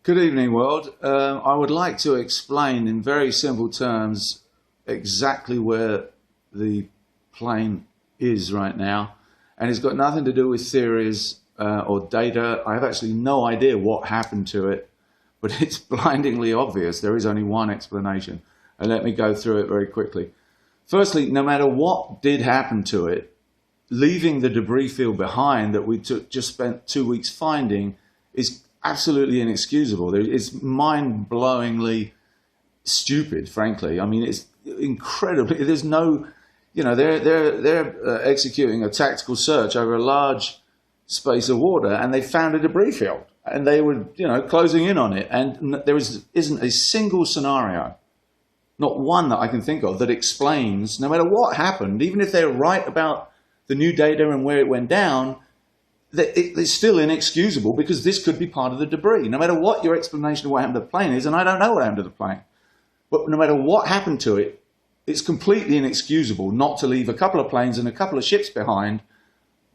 Good evening, world. I would like to explain in very simple terms exactly where the plane is right now. And it's got nothing to do with theories or data. I have actually no idea what happened to it, but it's blindingly obvious. There is only one explanation. And let me go through it very quickly. Firstly, no matter what did happen to it, leaving the debris field behind that we just spent 2 weeks finding is absolutely inexcusable. It's mind-blowingly stupid, frankly. I mean, it's incredibly. There's no, they're executing a tactical search over a large space of water, and they found a debris field, and they were, closing in on it, and there isn't a single scenario, not one that I can think of, that explains, no matter what happened, even if they're right about the new data and where it went down, it's still inexcusable because this could be part of the debris. No matter what your explanation of what happened to the plane is, and I don't know what happened to the plane, but no matter what happened to it, it's completely inexcusable not to leave a couple of planes and a couple of ships behind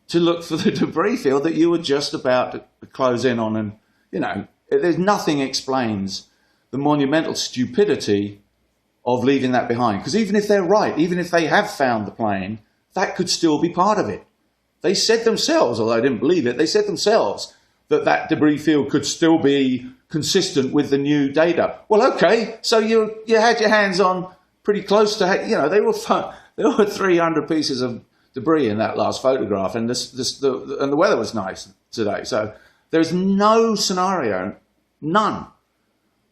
to look for the debris field that you were just about to close in on. And, there's nothing explains the monumental stupidity of leaving that behind. Because even if they're right, even if they have found the plane, that could still be part of it. They said themselves, although I didn't believe it, they said themselves that that debris field could still be consistent with the new data. Well, okay, so you had your hands on pretty close to, there were 300 pieces of debris in that last photograph, and the weather was nice today. So there's no scenario, none,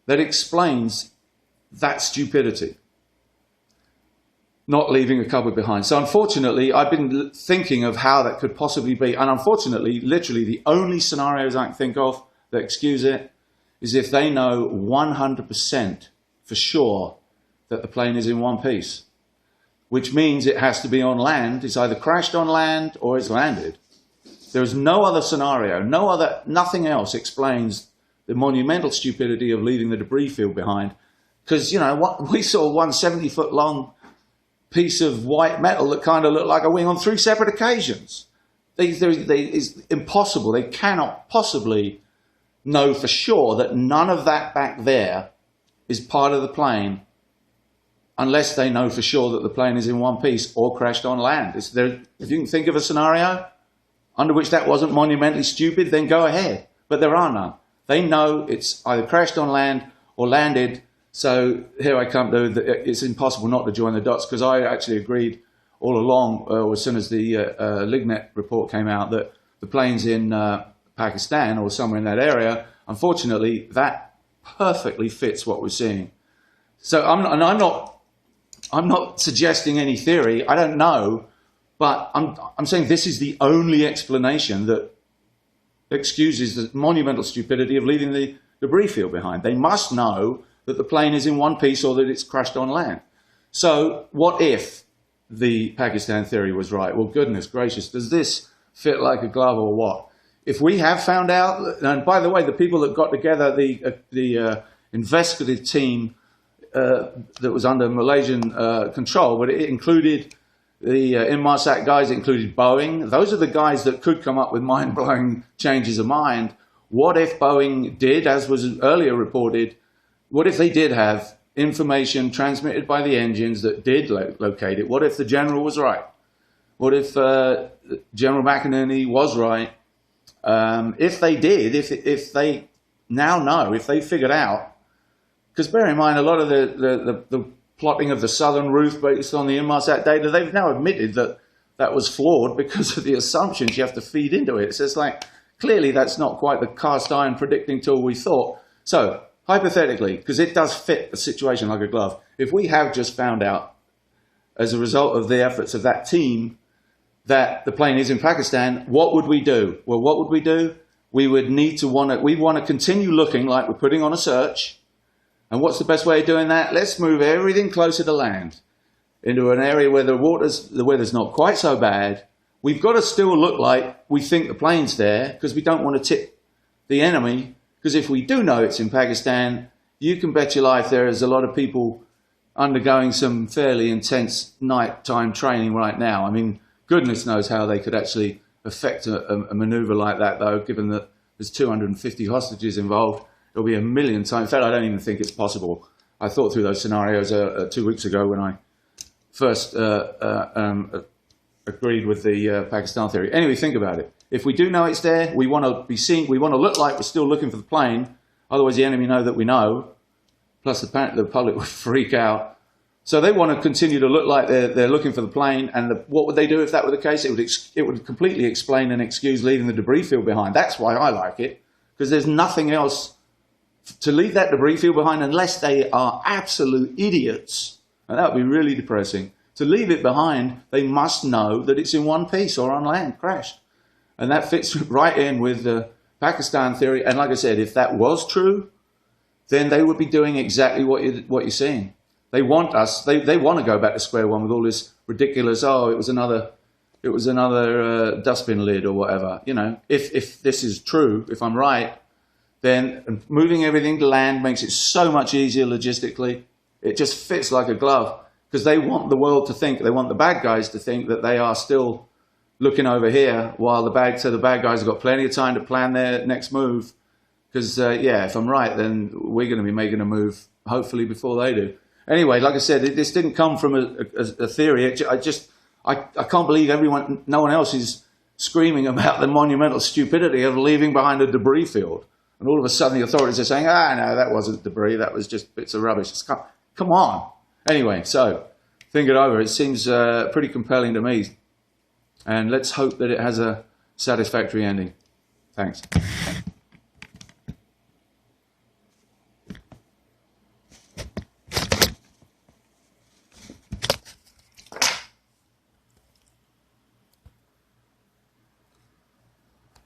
that explains that stupidity. Not leaving a cupboard behind. So unfortunately, I've been thinking of how that could possibly be. And unfortunately, literally the only scenarios I can think of that excuse it is if they know 100% for sure that the plane is in one piece, which means it has to be on land. It's either crashed on land or it's landed. There is no other scenario, nothing else explains the monumental stupidity of leaving the debris field behind. Because, we saw one 70-foot long piece of white metal that kind of looked like a wing on 3 separate occasions. It's impossible. They cannot possibly know for sure that none of that back there is part of the plane unless they know for sure that the plane is in one piece or crashed on land. If you can think of a scenario under which that wasn't monumentally stupid, then go ahead. But there are none. They know it's either crashed on land or landed. So here I come to, it's impossible not to join the dots, because I actually agreed all along, as soon as the Lignet report came out, that the plane's in Pakistan or somewhere in that area. Unfortunately, that perfectly fits what we're seeing. So I'm not suggesting any theory. I don't know, but I'm saying this is the only explanation that excuses the monumental stupidity of leaving the debris field behind. They must know that the plane is in one piece or that it's crashed on land. So what if the Pakistan theory was right? Well, goodness gracious, does this fit like a glove or what? If we have found out, and by the way, the people that got together, the investigative team that was under Malaysian control, but it included the Inmarsat guys, it included Boeing. Those are the guys that could come up with mind-blowing changes of mind. What if Boeing did, as was earlier reported, what if they did have information transmitted by the engines that did locate it? What if the general was right? What if General McInerney was right? If they did, if they now know, if they figured out, because bear in mind, a lot of the plotting of the southern roof based on the Inmarsat data, they've now admitted that that was flawed because of the assumptions you have to feed into it. So it's like, clearly that's not quite the cast iron predicting tool we thought. So, hypothetically, because it does fit a situation like a glove, if we have just found out, as a result of the efforts of that team, that the plane is in Pakistan, what would we do? Well, what would we do? We would need to we want to continue looking like we're putting on a search. And what's the best way of doing that? Let's move everything closer to land, into an area where the weather's not quite so bad. We've got to still look like we think the plane's there, because we don't want to tip the enemy. Because if we do know it's in Pakistan, you can bet your life there is a lot of people undergoing some fairly intense nighttime training right now. I mean, goodness knows how they could actually affect a maneuver like that, though, given that there's 250 hostages involved. It'll be a million times. In fact, I don't even think it's possible. I thought through those scenarios 2 weeks ago when I first agreed with the Pakistan theory. Anyway, think about it. If we do know it's there, we want to be seen. We want to look like we're still looking for the plane. Otherwise, the enemy know that we know. Plus, the public would freak out. So they want to continue to look like they're looking for the plane. And what would they do if that were the case? It would completely explain and excuse leaving the debris field behind. That's why I like it, because there's nothing else to leave that debris field behind unless they are absolute idiots. And that would be really depressing. To leave it behind, they must know that it's in one piece or on land, crashed. And that fits right in with the Pakistan theory. And like I said, if that was true, then they would be doing exactly what you're seeing. They want us. They want to go back to square one with all this ridiculous. Oh, it was another dustbin lid or whatever. You know, if this is true, if I'm right, then moving everything to land makes it so much easier logistically. It just fits like a glove, because they want the world to think. They want the bad guys to think that they are still looking over here, while the bad guys have got plenty of time to plan their next move. Because yeah, if I'm right, then we're going to be making a move hopefully before they do. Anyway, like I said, this didn't come from a theory. I can't believe no one else is screaming about the monumental stupidity of leaving behind a debris field. And all of a sudden the authorities are saying, no, that wasn't debris, that was just bits of rubbish. Come on. Anyway, so think it over. It seems pretty compelling to me. And let's hope that it has a satisfactory ending. Thanks.